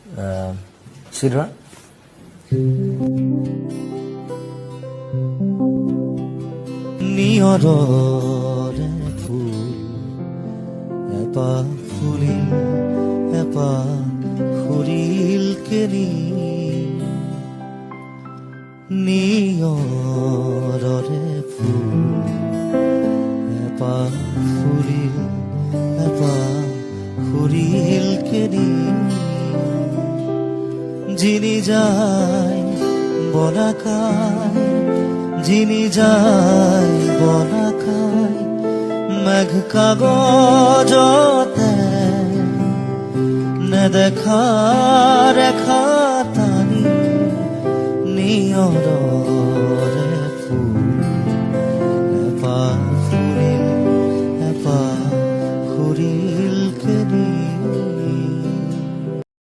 children নিয়ৰৰে ফুল এপাহ ফুলিল এপাহ সৰিল কেনি নিয়ৰৰে ফুল এপাহ ফুলিল এপাহ সৰিল কেনি যিনি যায় বলাকায় যিনি যায় বলাকায় মেঘ কাগজতে নেদেখা ৰেখা টানি নিয়ৰৰ